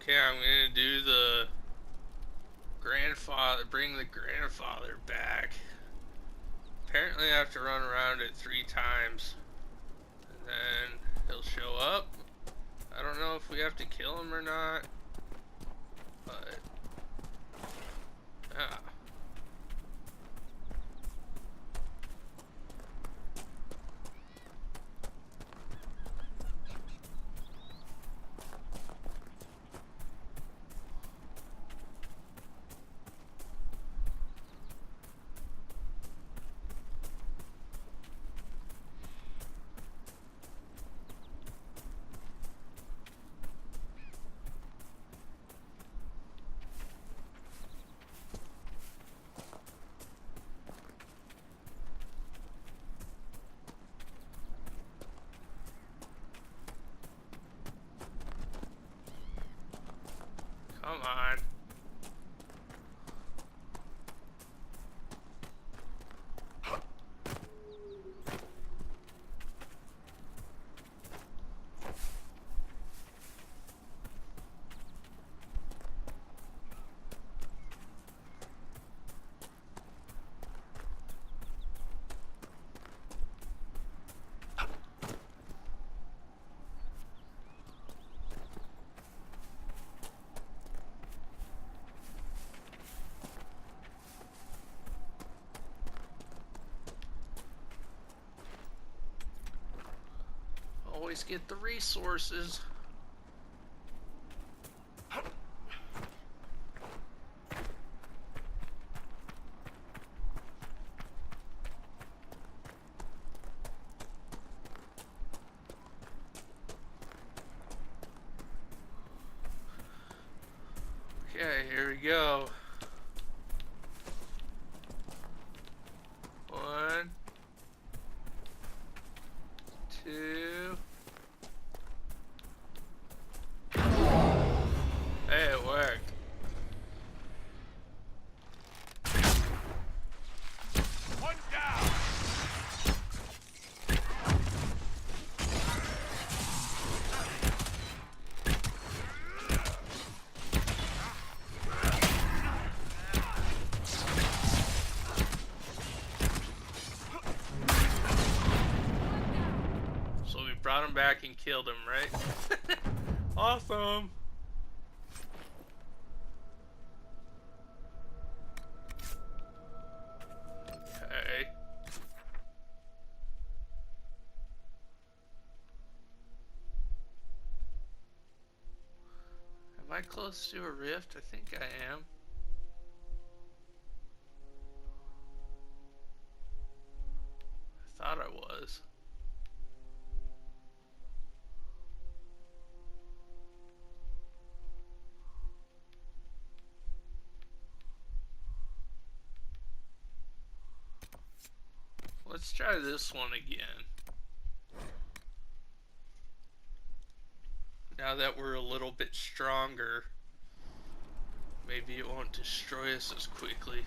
Okay, I'm gonna do the grandfather, bring the grandfather back. Apparently I have to run around it 3 times. And then he'll show up. I don't know if we have to kill him or not. But, yeah. Come on. Always get the resources. Okay, here we go. 1, 2. Hey, it worked. One down. So we brought him back and killed him, right? Awesome. Okay. Am I close to a rift? I think I am. I thought I was. Let's try this one again. Now that we're a little bit stronger, maybe it won't destroy us as quickly.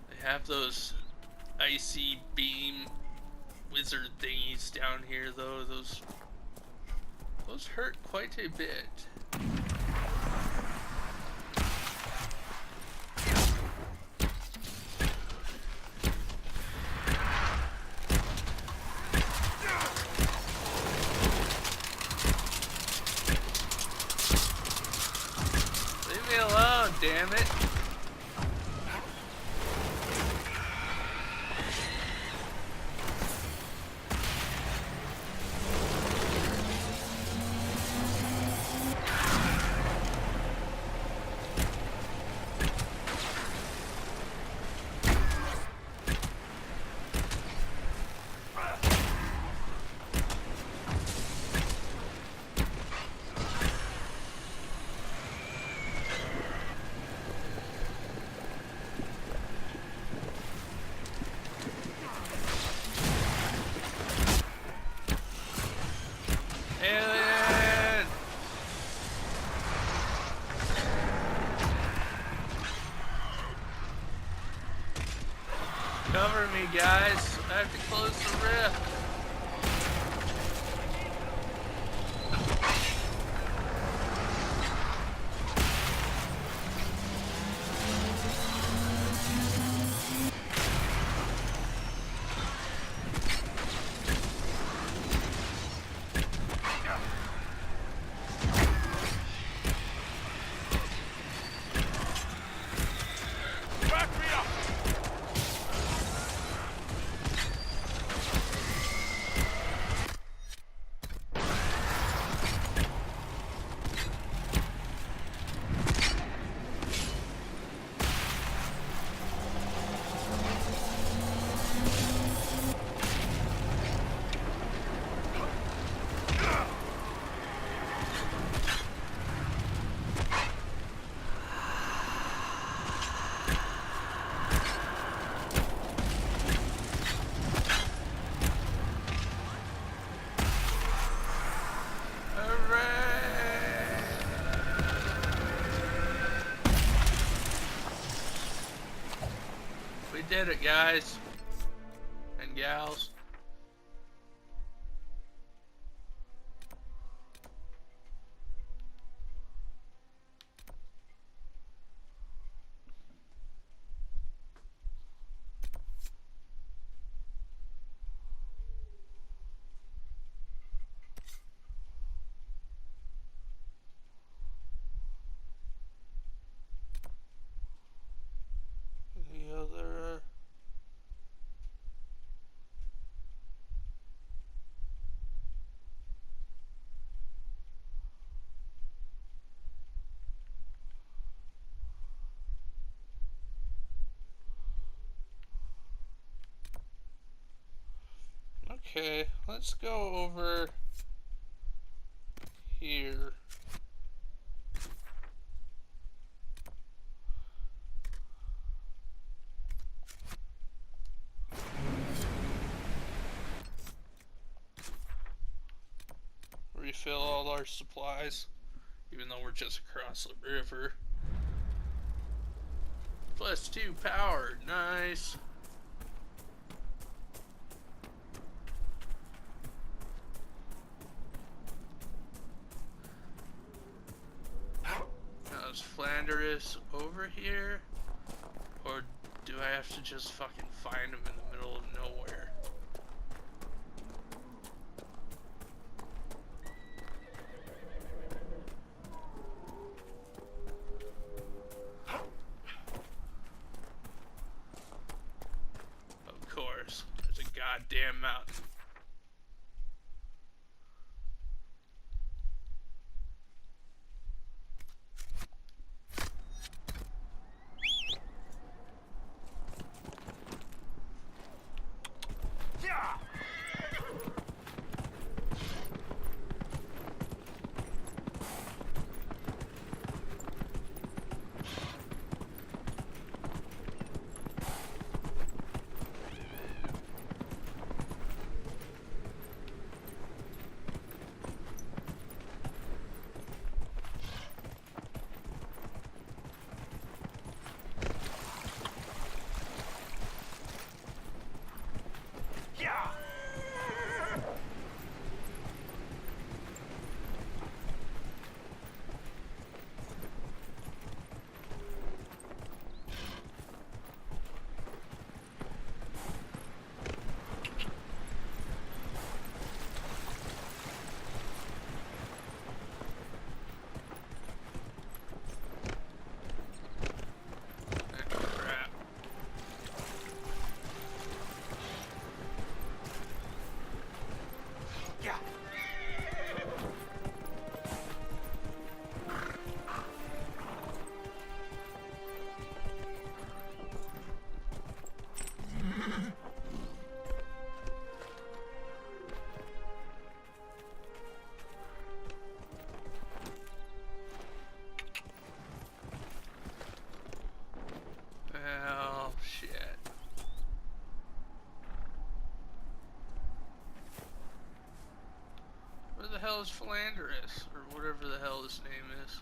They have those icy beam wizard thingies down here though. Those hurt quite a bit. Leave me alone, damn it. Alien! Cover me, guys. I have to close the rift. hit it, guys and gals. The other. Okay, let's go over here. Refill all our supplies, even though we're just across the river. +2 power, nice. Now is Flanders over here? Or do I have to just fucking find him in the middle of nowhere? Of course, there's a goddamn mountain. Well, shit. Where the hell is Philanderus? Or whatever the hell his name is.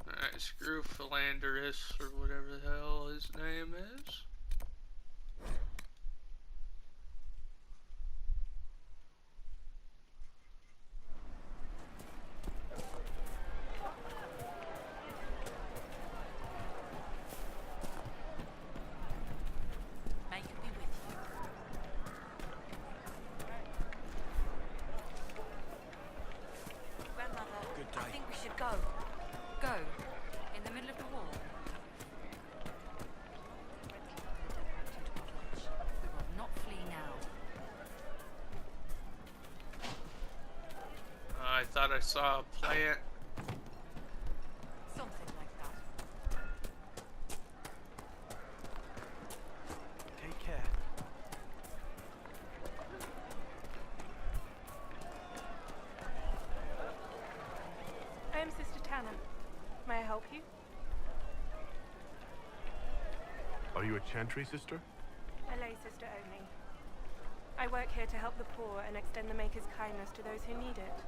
Alright, screw Philanderus, or whatever the hell his name is. May you be with you. Grandmother, Good day. I think we should go. Go. In the middle of the war. I saw a plant. Something like that. Take care. I am Sister Tanner. May I help you? Are you a chantry sister? A lay sister only. I work here to help the poor and extend the Maker's kindness to those who need it.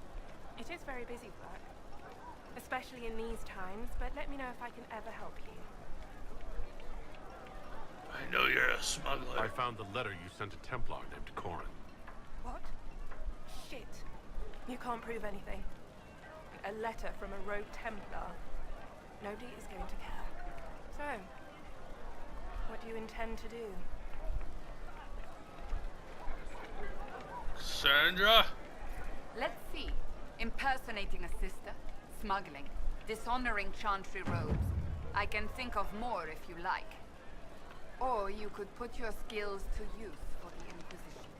It is very busy work, especially in these times, but let me know if I can ever help you. I know you're a smuggler. I found the letter you sent a Templar named Corin. What? Shit. You can't prove anything. A letter from a rogue Templar. Nobody is going to care. So, what do you intend to do? Sandra? Let's see. Impersonating a sister, smuggling, dishonoring chantry robes. I can think of more if you like. Or you could put your skills to use for the Inquisition.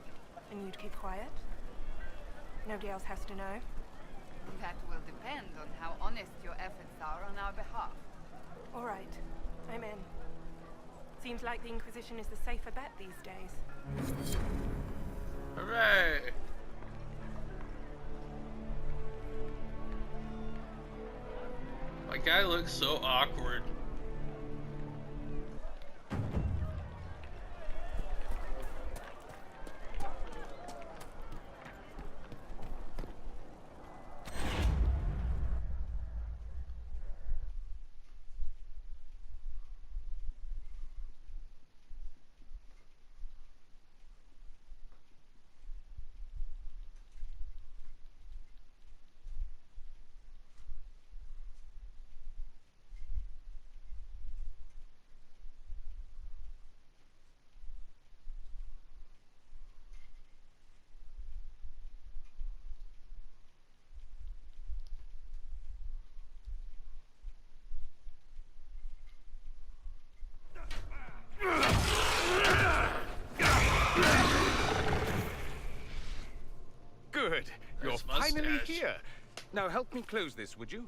And you'd keep quiet? Nobody else has to know? That will depend on how honest your efforts are on our behalf. All right. I'm in. Seems like the Inquisition is the safer bet these days. Hooray! My guy looks so awkward. Good. You're Nice finally mustache. here. Now help me close this, would you?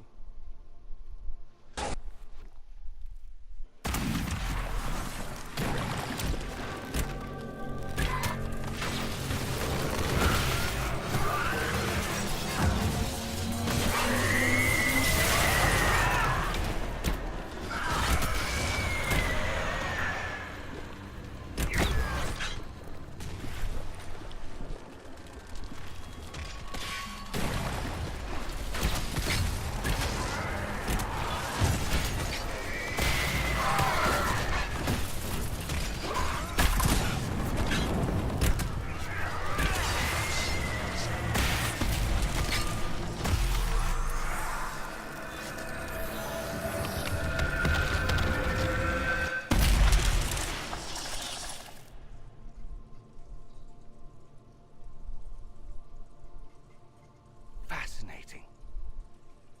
Fascinating.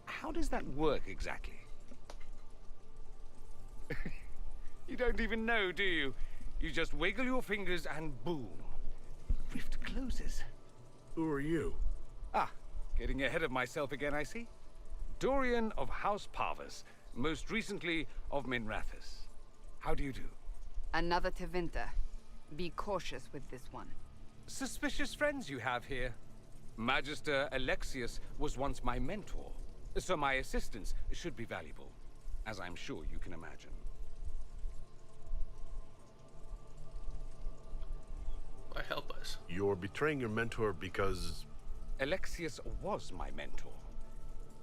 How does that work exactly? You don't even know, do you? You just wiggle your fingers and boom. The rift closes. Who are you? Ah, getting ahead of myself again, I see. Dorian of House Parvus, most recently of Minrathous. How do you do? Another Tevinter. Be cautious with this one. Suspicious friends you have here. Magister Alexius was once my mentor, so my assistance should be valuable, as I'm sure you can imagine. Why help us? You're betraying your mentor because... Alexius was my mentor,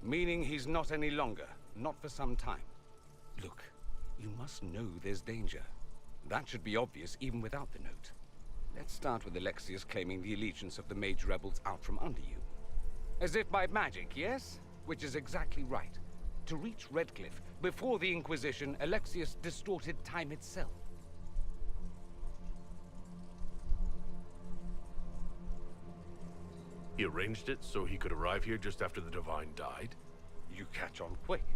meaning he's not any longer, not for some time. Look, you must know there's danger. That should be obvious even without the note. Let's start with Alexius claiming the allegiance of the mage rebels out from under you. As if by magic, yes? Which is exactly right. To reach Redcliffe, before the Inquisition, Alexius distorted time itself. He arranged it so he could arrive here just after the Divine died? You catch on quick.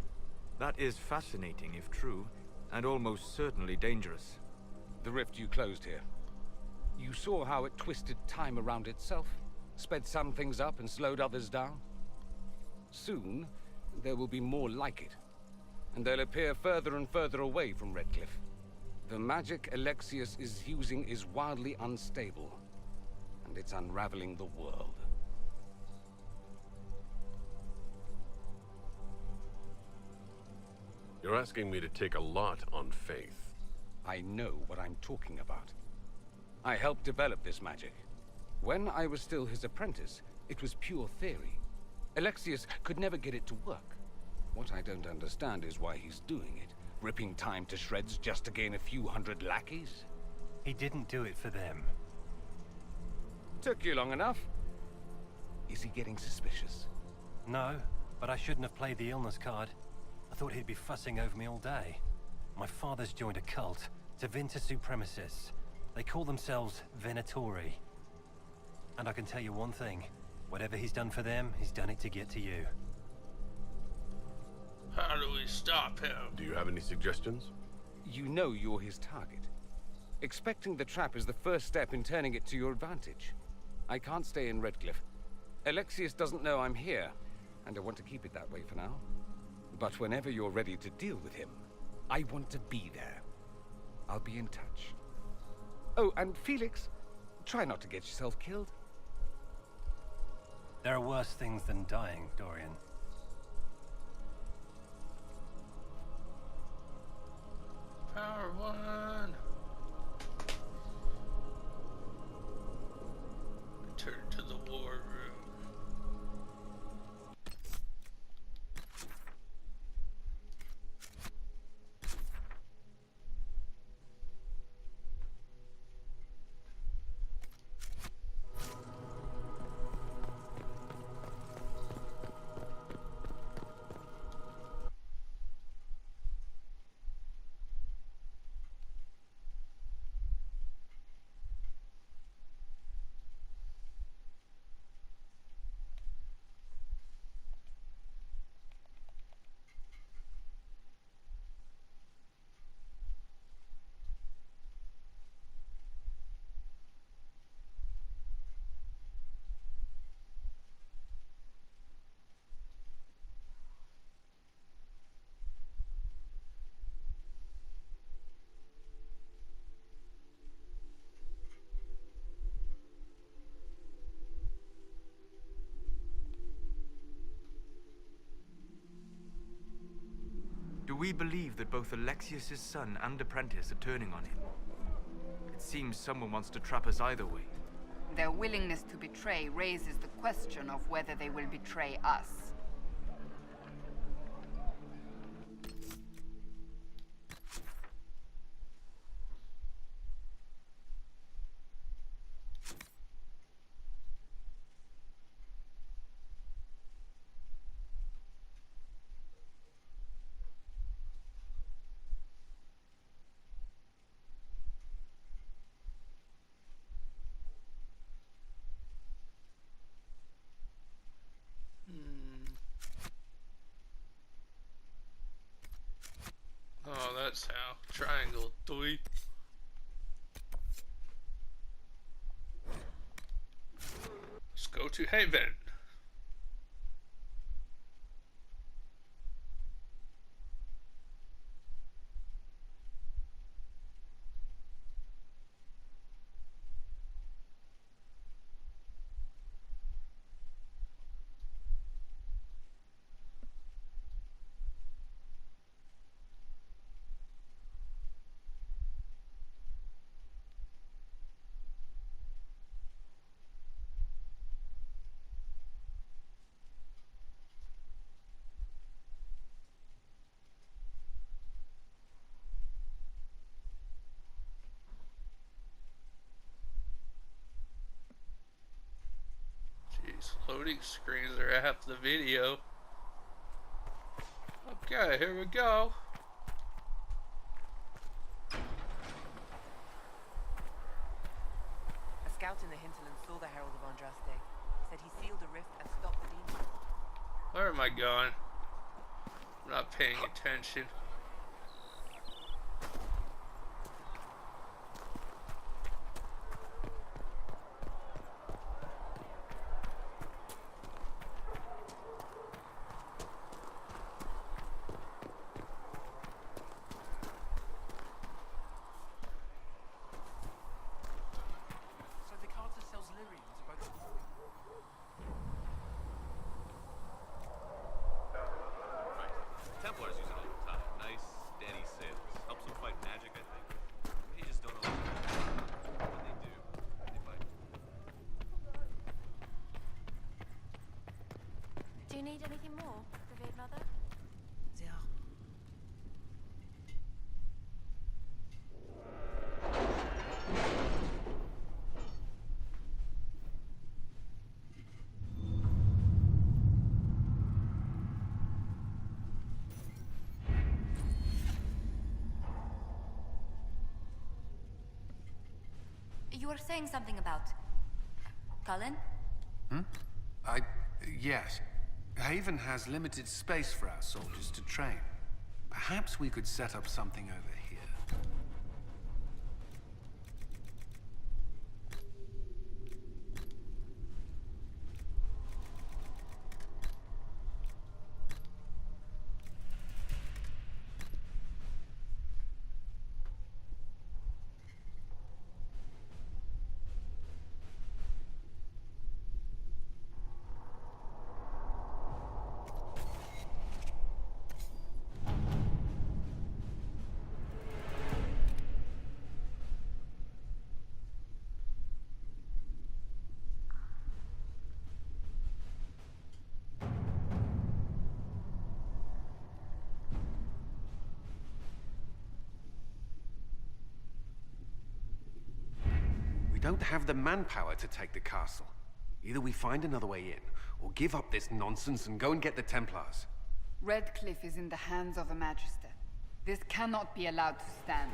That is fascinating if true, and almost certainly dangerous. The rift you closed here. You saw how it twisted time around itself? Sped some things up and slowed others down? Soon, there will be more like it. And they'll appear further and further away from Redcliffe. The magic Alexius is using is wildly unstable. And it's unraveling the world. You're asking me to take a lot on faith. I know what I'm talking about. I helped develop this magic. When I was still his apprentice, it was pure theory. Alexius could never get it to work. What I don't understand is why he's doing it, ripping time to shreds just to gain a few hundred lackeys. He didn't do it for them. Took you long enough. Is he getting suspicious? No, but I shouldn't have played the illness card. I thought he'd be fussing over me all day. My father's joined a cult, Tevinter Supremacists. They call themselves Venatori. And I can tell you one thing. Whatever he's done for them, he's done it to get to you. How do we stop him? Do you have any suggestions? You know you're his target. Expecting the trap is the first step in turning it to your advantage. I can't stay in Redcliffe. Alexius doesn't know I'm here, and I want to keep it that way for now. But whenever you're ready to deal with him, I want to be there. I'll be in touch. Oh, and Felix, try not to get yourself killed. There are worse things than dying, Dorian. Power 1. Return to the war room. Do we believe that both Alexius's son and apprentice are turning on him? It seems someone wants to trap us either way. Their willingness to betray raises the question of whether they will betray us. Oh, that's how. Triangle, doy. Let's go to Haven. Jeez, loading screens are half the video. Okay, here we go. A scout in the hinterland saw the Herald of Andraste. Said he sealed a rift and stopped the demons. Where am I going? I'm not paying attention. need anything more, revered mother? Yeah. You were saying something about... Cullen? Yes. Haven has limited space for our soldiers to train. Perhaps we could set up something over here. We don't have the manpower to take the castle. Either we find another way in, or give up this nonsense and go and get the Templars. Redcliffe is in the hands of a Magister. This cannot be allowed to stand.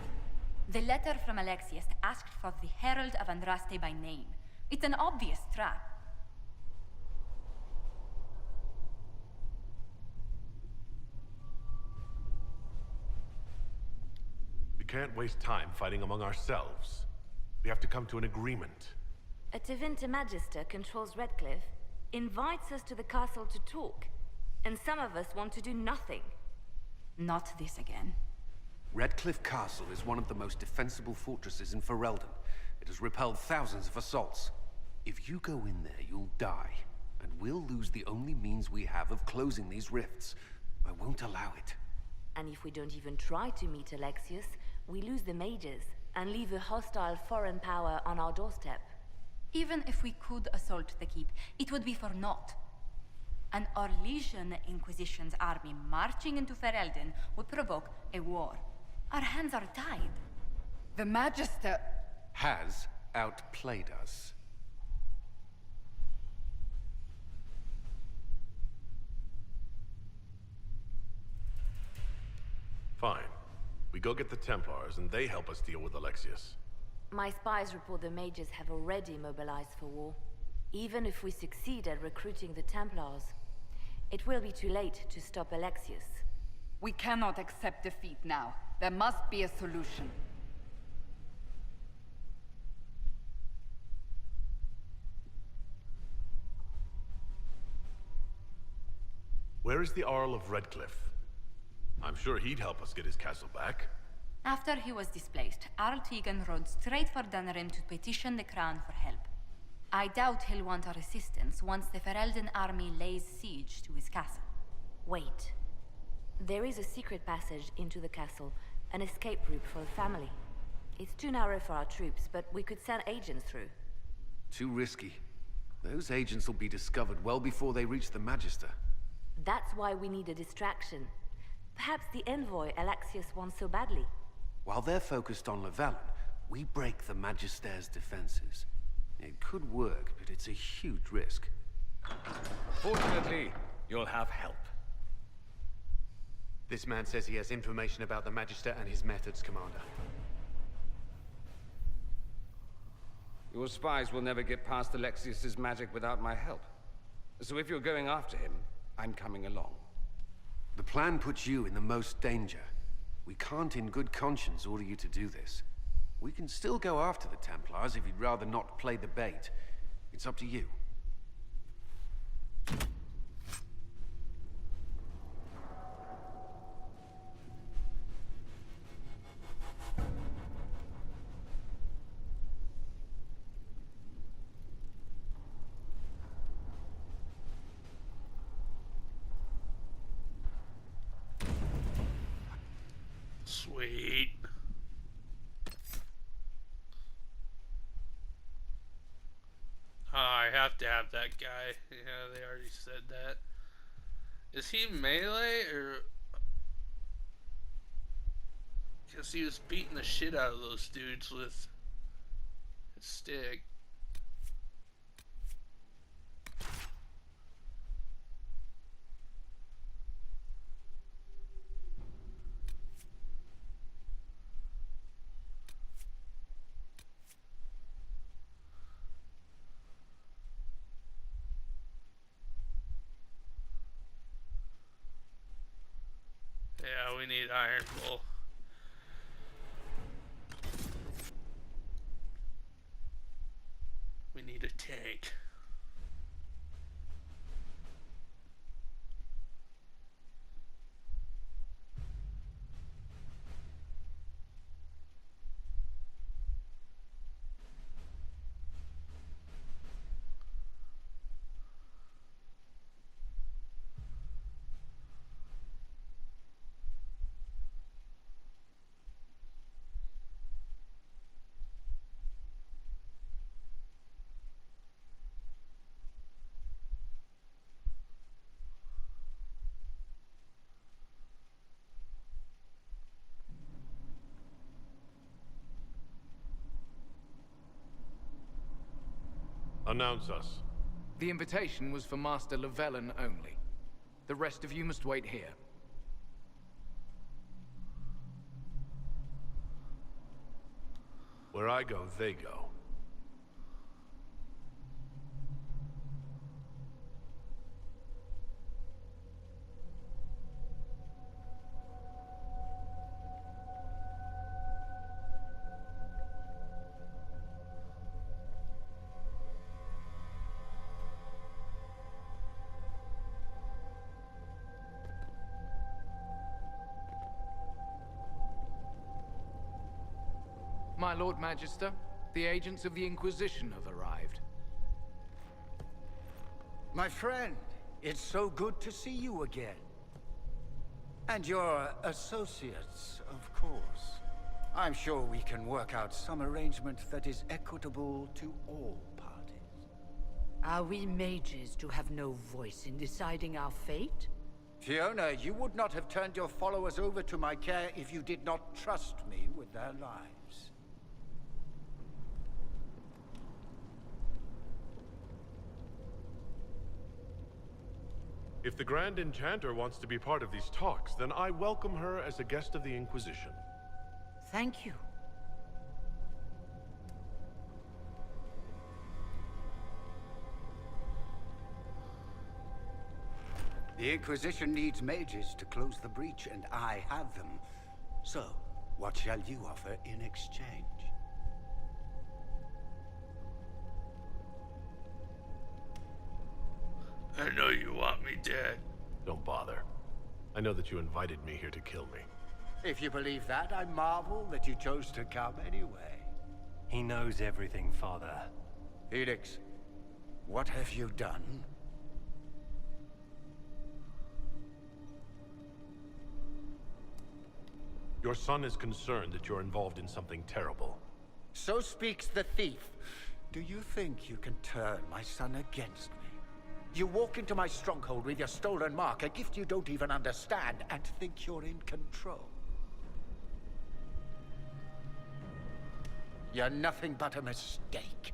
The letter from Alexius asked for the Herald of Andraste by name. It's an obvious trap. We can't waste time fighting among ourselves. We have to come to an agreement. A Tevinter Magister controls Redcliffe, invites us to the castle to talk, and some of us want to do nothing. Not this again. Redcliffe Castle is one of the most defensible fortresses in Ferelden. It has repelled thousands of assaults. If you go in there, you'll die, and we'll lose the only means we have of closing these rifts. I won't allow it. And if we don't even try to meet Alexius, we lose the mages and leave a hostile foreign power on our doorstep. Even if we could assault the keep, it would be for naught. An Orlesian Inquisition's army marching into Ferelden would provoke a war. Our hands are tied. The Magister... Has outplayed us. Fine. We go get the Templars, and they help us deal with Alexius. My spies report the mages have already mobilized for war. Even if we succeed at recruiting the Templars, it will be too late to stop Alexius. We cannot accept defeat now. There must be a solution. Where is the Earl of Redcliffe? I'm sure he'd help us get his castle back. After he was displaced, Arl Tegan rode straight for Dunrim to petition the Crown for help. I doubt he'll want our assistance once the Ferelden army lays siege to his castle. Wait. There is a secret passage into the castle, an escape route for the family. It's too narrow for our troops, but we could send agents through. Too risky. Those agents will be discovered well before they reach the Magister. That's why we need a distraction. Perhaps the envoy Alexius wants so badly. While they're focused on Llewellyn, we break the Magister's defenses. It could work, but it's a huge risk. Fortunately, you'll have help. This man says he has information about the Magister and his methods, Commander. Your spies will never get past Alexius's magic without my help. So if you're going after him, I'm coming along. The plan puts you in the most danger. We can't in good conscience order you to do this. We can still go after the Templars if you'd rather not play the bait. It's up to you. Sweet. I have to have that guy. Yeah, they already said that. Is he melee or? Because he was beating the shit out of those dudes with his stick. Yeah, we need Iron Bull. We need a tank. Announce us. The invitation was for Master Llewellyn only. The rest of you must wait here. Where I go, they go. My Lord Magister, the agents of the Inquisition have arrived. My friend, it's so good to see you again. And your associates, of course. I'm sure we can work out some arrangement that is equitable to all parties. Are we mages to have no voice in deciding our fate? Fiona, you would not have turned your followers over to my care if you did not trust me with their lives. If the Grand Enchanter wants to be part of these talks, then I welcome her as a guest of the Inquisition. Thank you. The Inquisition needs mages to close the breach, and I have them. So, what shall you offer in exchange? I know you want me dead. Don't bother. I know that you invited me here to kill me. If you believe that, I marvel that you chose to come anyway. He knows everything, Father. Felix, what have you done? Your son is concerned that you're involved in something terrible. So speaks the thief. Do you think you can turn my son against me? You walk into my stronghold with your stolen mark, a gift you don't even understand, and think you're in control. You're nothing but a mistake.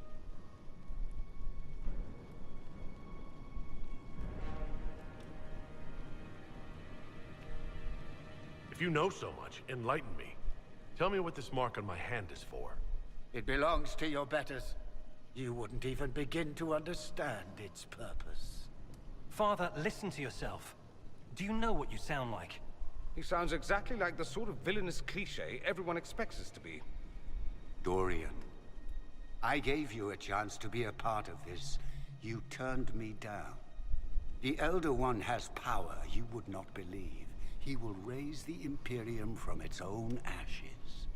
If you know so much, enlighten me. Tell me what this mark on my hand is for. It belongs to your betters. You wouldn't even begin to understand its purpose. Father, listen to yourself. Do you know what you sound like? He sounds exactly like the sort of villainous cliché everyone expects us to be. Dorian, I gave you a chance to be a part of this. You turned me down. The Elder One has power you would not believe. He will raise the Imperium from its own ashes.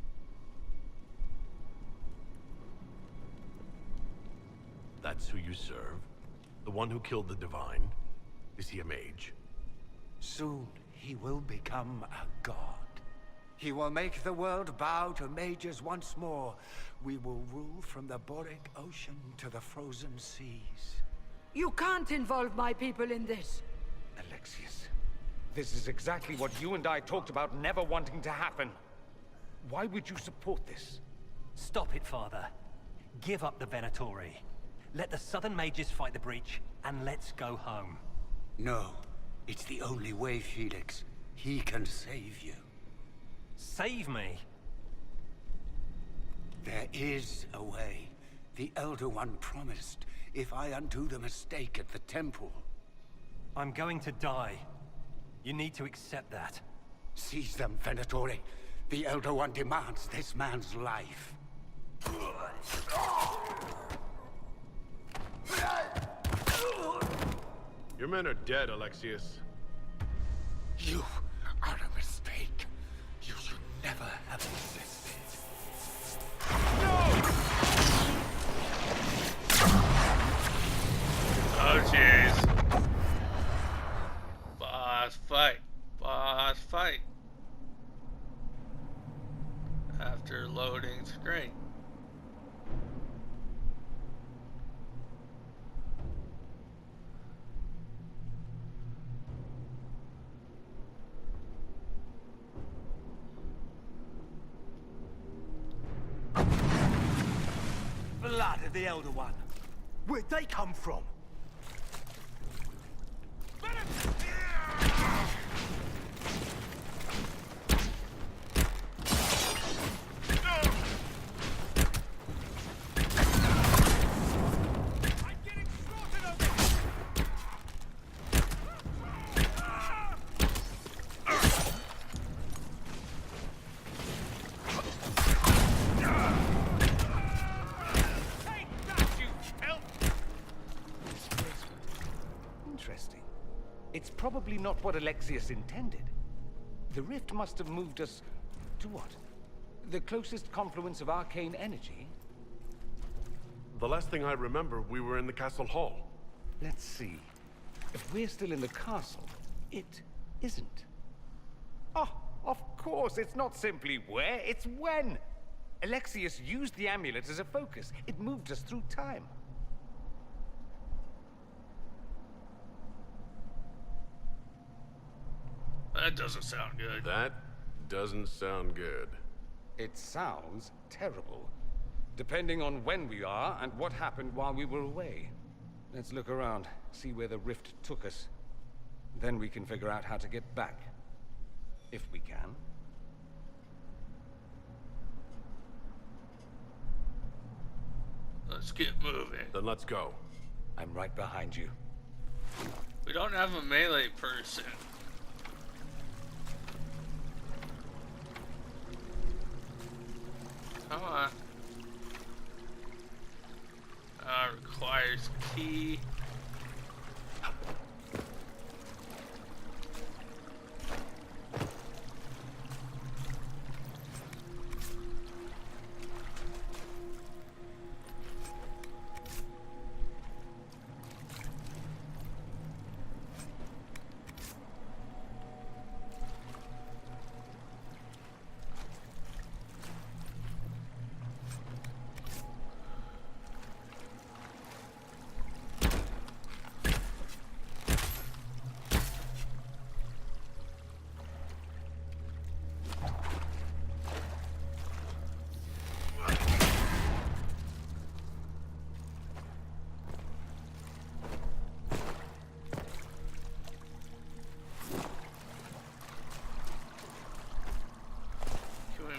That's who you serve? The one who killed the Divine? Is he a mage? Soon, he will become a god. He will make the world bow to mages once more. We will rule from the Boric Ocean to the frozen seas. You can't involve my people in this. Alexius. This is exactly what you and I talked about never wanting to happen. Why would you support this? Stop it, Father. Give up the Venatori. Let the Southern Mages fight the breach, and let's go home. No. It's the only way, Felix. He can save you. Save me? There is a way. The Elder One promised, if I undo the mistake at the temple. I'm going to die. You need to accept that. Seize them, Venatori. The Elder One demands this man's life. Your men are dead, Alexius. You are a mistake. You should never have existed. Oh jeez. Boss fight. Boss fight. After loading screen. Blood of the Elder One. Where'd they come from? Interesting. It's probably not what Alexius intended. The rift must have moved us to what? The closest confluence of arcane energy? The last thing I remember, we were in the castle hall. Let's see. If we're still in the castle, it isn't. Oh, of course, it's not simply where, it's when. Alexius used the amulet as a focus. It moved us through time. That doesn't sound good. That doesn't sound good. It sounds terrible. Depending on when we are and what happened while we were away. Let's look around, see where the rift took us. Then we can figure out how to get back. If we can. Let's get moving. Then let's go. I'm right behind you. We don't have a melee person. Come on. Requires key.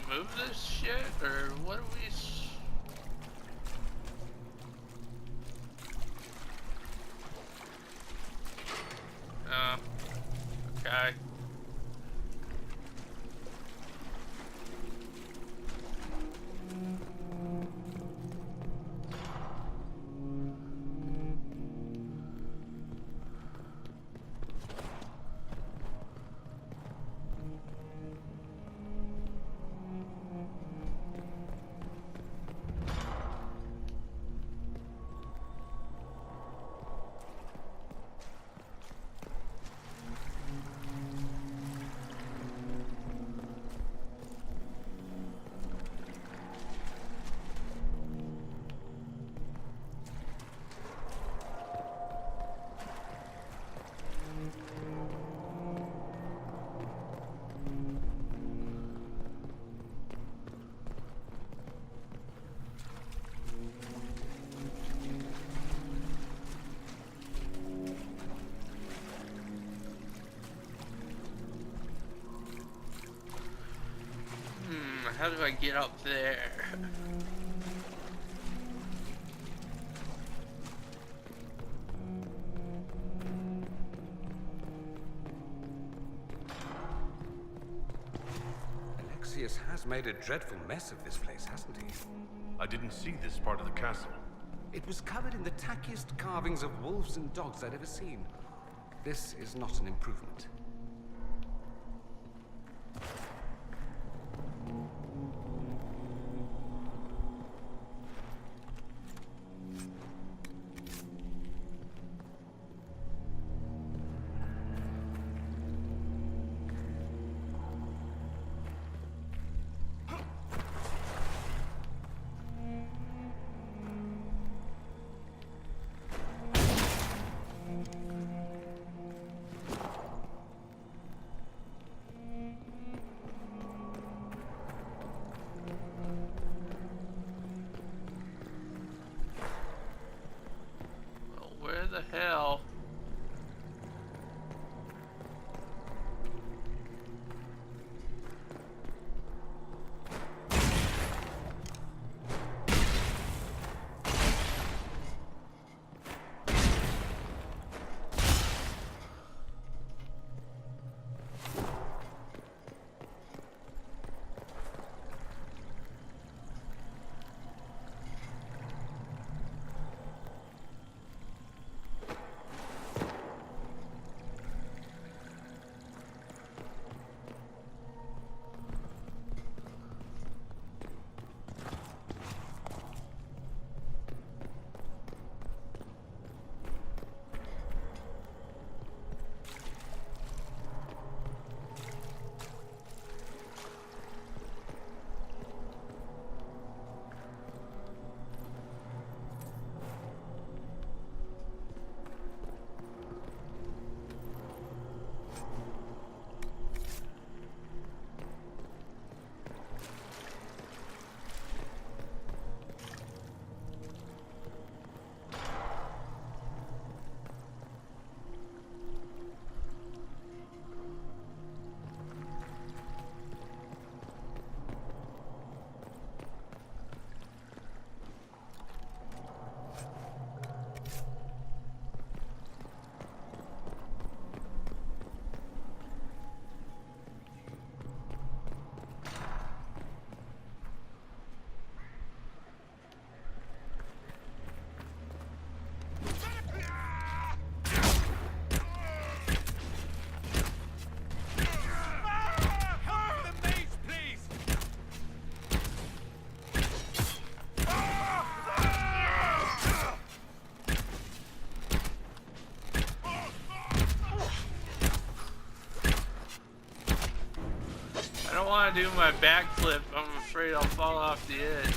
Move this shit, or what are we? Okay. How do I get up there? Alexius has made a dreadful mess of this place, hasn't he? I didn't see this part of the castle. It was covered in the tackiest carvings of wolves and dogs I'd ever seen. This is not an improvement. Where the hell? I don't want to do my backflip. I'm afraid I'll fall off the edge.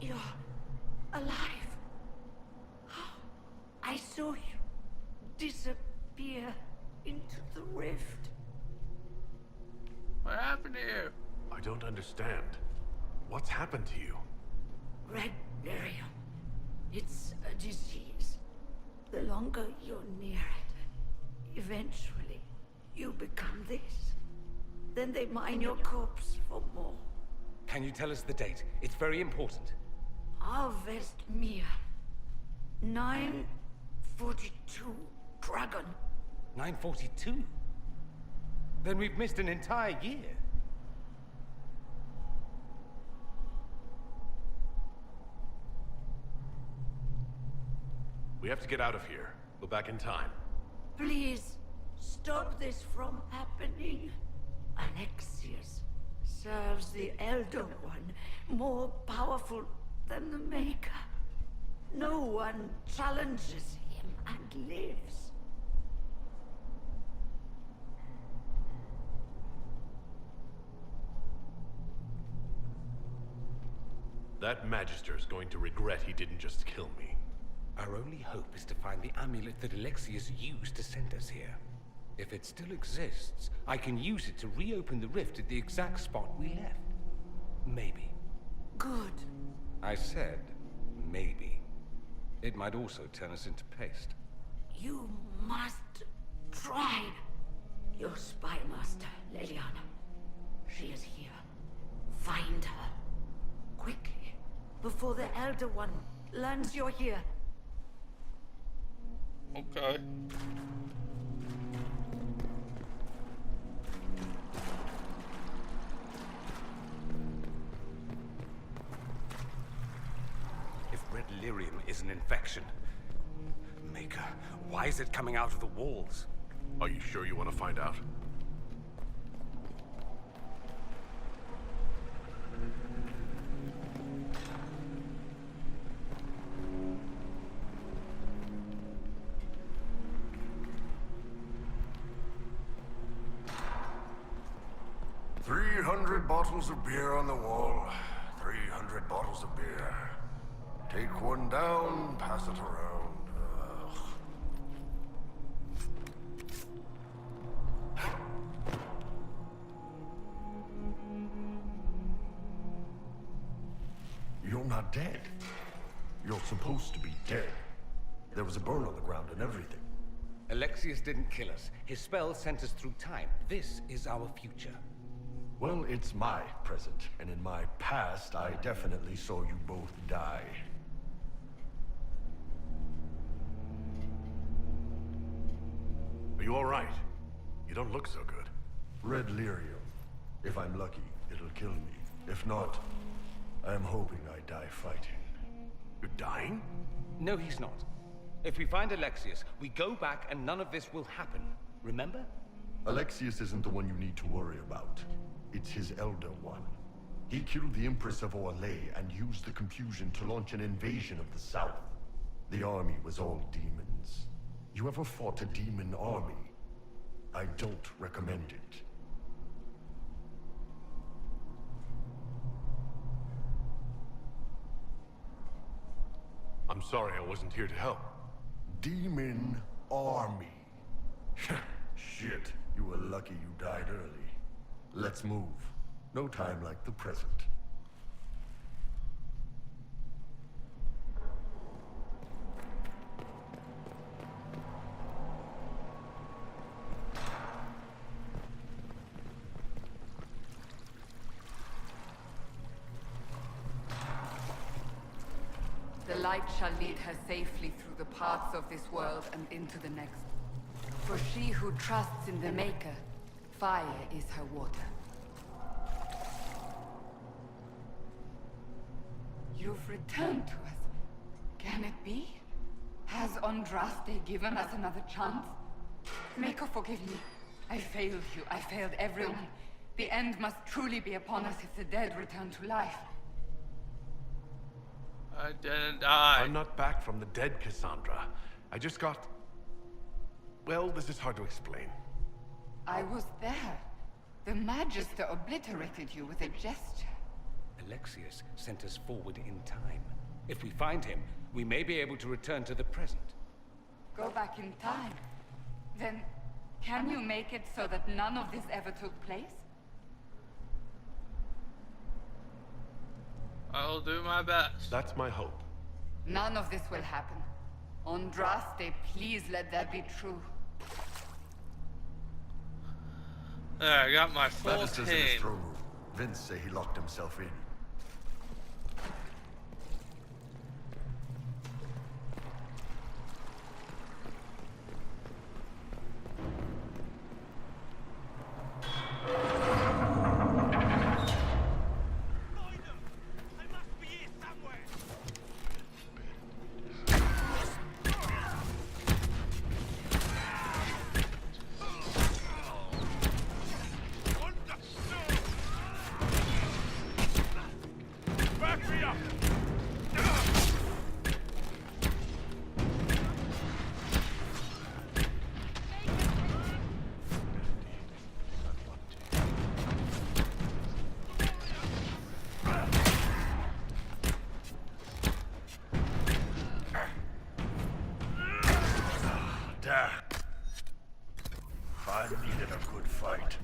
You're alive. I saw you disappear into the rift. What happened to you? I don't understand. What's happened to you? Red Lyrium. It's a disease. The longer you're near it, eventually you become this. Then they mine your corpse for more. Can you tell us the date? It's very important. Harvest Mia. 942 Dragon. 942? Then we've missed an entire year. We have to get out of here. Go back in time. Please, stop this from happening. Alexius serves the Elder One, more powerful than the Maker. No one challenges him and lives. That Magister is going to regret he didn't just kill me. Our only hope is to find the amulet that Alexius used to send us here. If it still exists, I can use it to reopen the rift at the exact spot we left. Maybe. Good. I said, maybe. It might also turn us into paste. You must try. Your spy master, Leliana. She is here. Find her. Quickly, before the Elder One learns you're here. Okay. If red lyrium is an infection... Maker, why is it coming out of the walls? Are you sure you want to find out? Bottles of beer on the wall. 300 bottles of beer. Take one down, pass it around. You're not dead. You're supposed to be dead. There was a burn on the ground and everything. Alexius didn't kill us. His spell sent us through time. This is our future. Well, it's my present, and in my past, I definitely saw you both die. Are you all right? You don't look so good. Red lyrium. If I'm lucky, it'll kill me. If not, I'm hoping I die fighting. You're dying? No, he's not. If we find Alexius, we go back and none of this will happen. Remember? Alexius isn't the one you need to worry about. It's his Elder One. He killed the Empress of Orlais and used the confusion to launch an invasion of the South. The army was all demons. You ever fought a demon army? I don't recommend it. I'm sorry I wasn't here to help. Demon army. Shit, you were lucky you died early. Let's move. No time like the present. The light shall lead her safely through the paths of this world and into the next. For she who trusts in the Maker, fire is her water. You've returned to us. Can it be? Has Andraste given us another chance? Maker, forgive me. I failed you. I failed everyone. The end must truly be upon us if the dead return to life. I didn't die. I'm not back from the dead, Cassandra. I just got... Well, this is hard to explain. I was there. The Magister obliterated you with a gesture. Alexius sent us forward in time. If we find him, we may be able to return to the present. Go back in time? Then, can you make it so that none of this ever took place? I'll do my best. That's my hope. None of this will happen. Andraste, please let that be true. There, I got my full Magister's in his team. throne room. Vince say he locked himself in. I needed a good fight.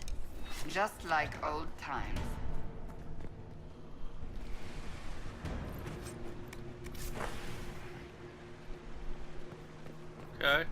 Just like old times. Okay.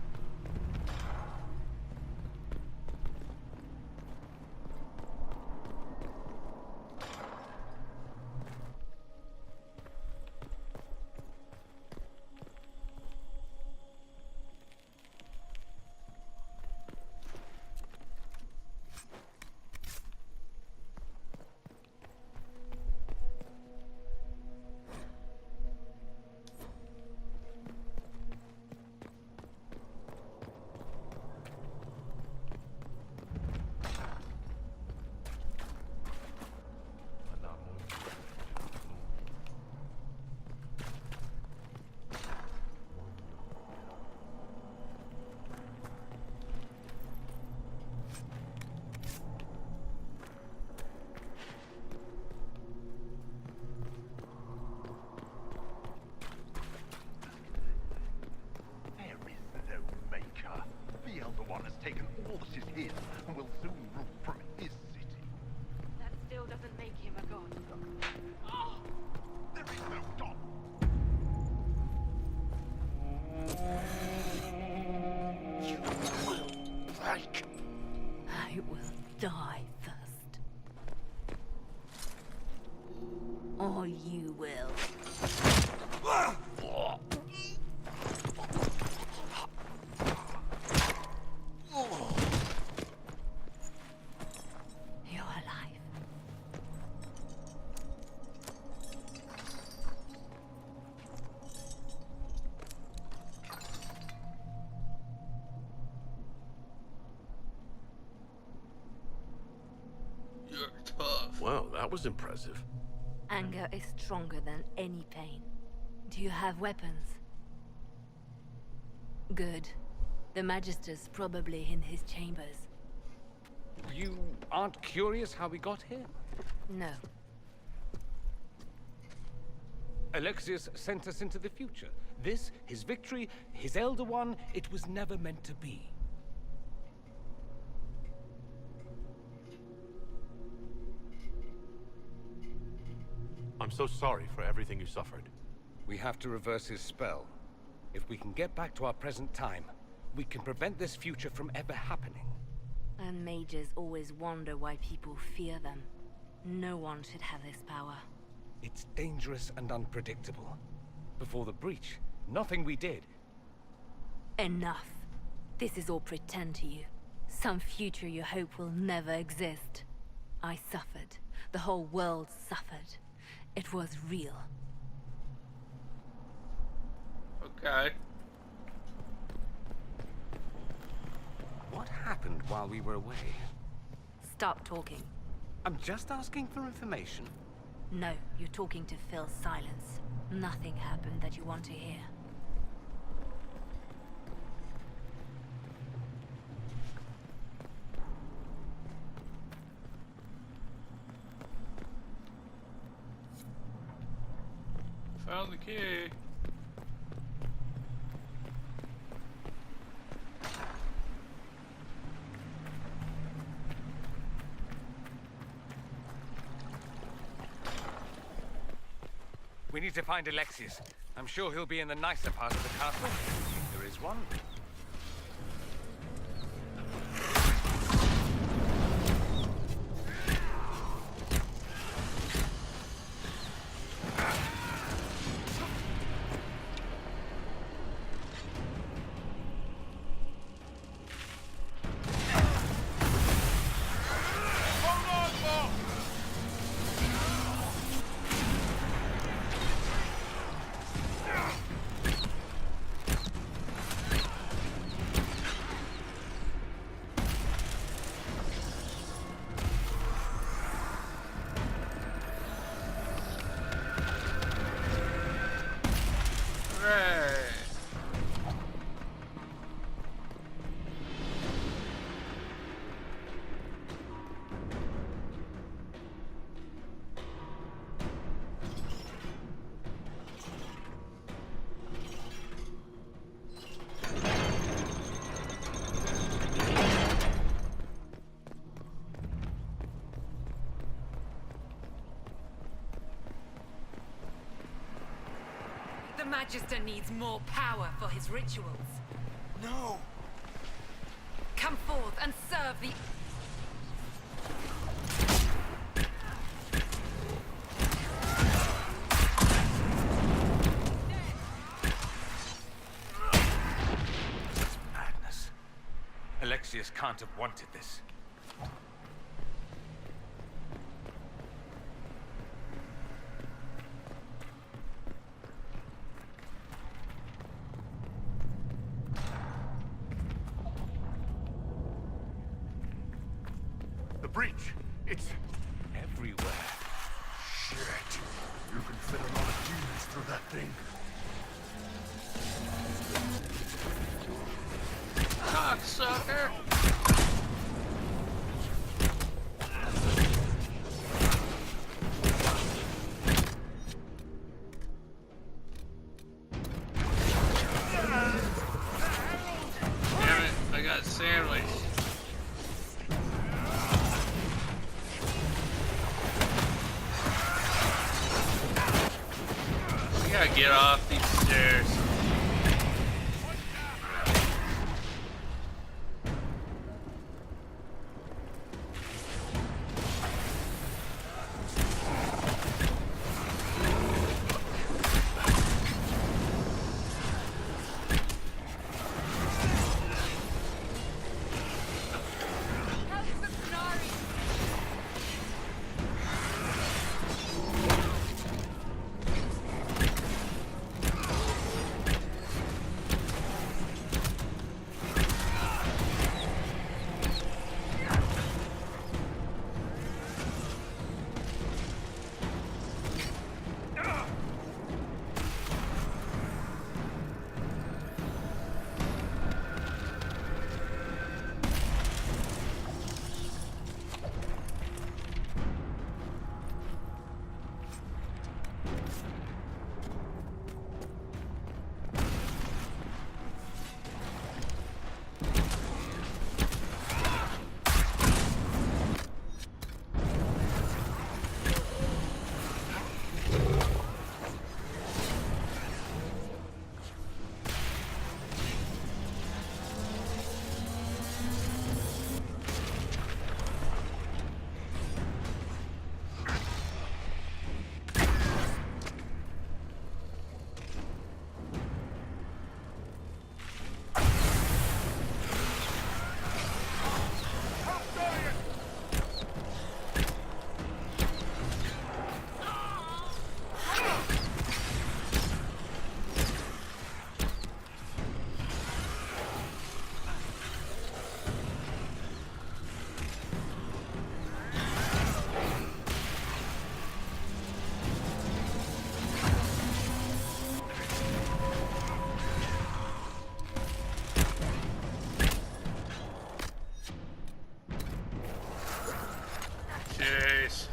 Taken all that is his and will soon rule from his city. That still doesn't make him a god. Oh, there is no God. You will break. I will die first. Or you will. Well, that was impressive. Anger is stronger than any pain. Do you have weapons? Good. The Magister's probably in his chambers. You aren't curious how we got here? No. Alexius sent us into the future. This, his victory, his Elder One, it was never meant to be. I'm so sorry for everything you suffered. We have to reverse his spell. If we can get back to our present time, we can prevent this future from ever happening. And mages always wonder why people fear them. No one should have this power. It's dangerous and unpredictable. Before the breach, nothing we did. Enough. This is all pretend to you. Some future you hope will never exist. I suffered. The whole world suffered. It was real. Okay. What happened while we were away? Stop talking. I'm just asking for information. No, you're talking to fill silence. Nothing happened that you want to hear. Found the key. We need to find Alexius. I'm sure he'll be in the nicer part of the castle, if there is one. Magister needs more power for his rituals. No! Come forth and serve the... Madness. Alexius can't have wanted this. The breach! It's everywhere. Shit! You can fit a lot of demons through that thing. Cocksucker! Damn it, I got sandwiched. We gotta get off these stairs. Jeez.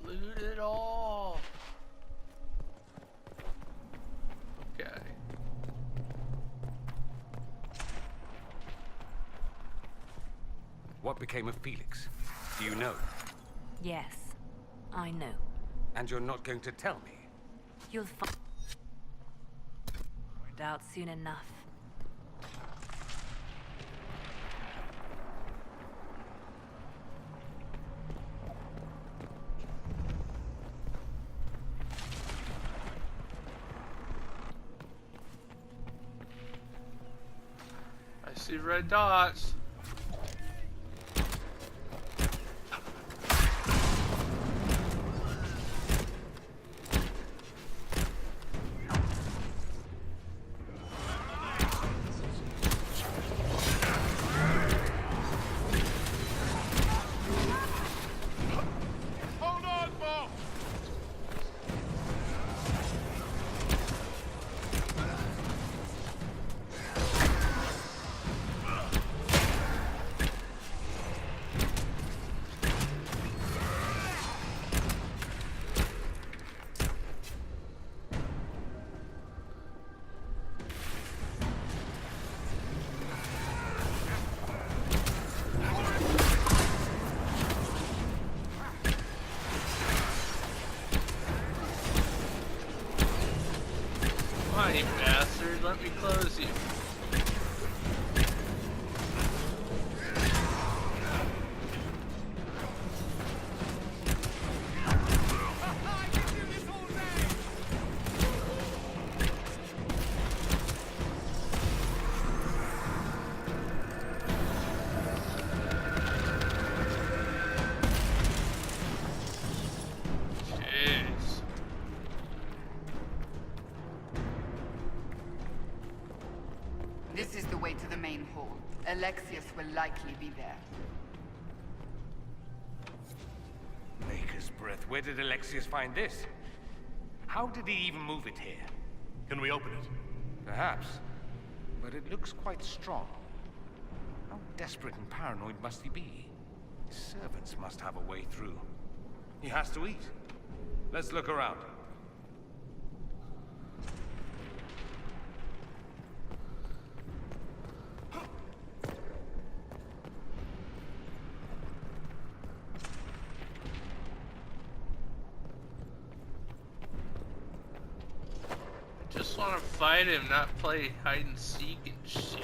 Loot it all. Okay. What became of Felix? Do you know? Yes, I know. And you're not going to tell me? You'll find out soon enough. I see red dots. let me close you. This is the way to the main hall. Alexius will likely be there. Maker's breath. Where did Alexius find this? How did he even move it here? Can we open it? Perhaps. But it looks quite strong. How desperate and paranoid must he be? His servants must have a way through. He has to eat. Let's look around. Just want to fight him, not play hide and seek and shit.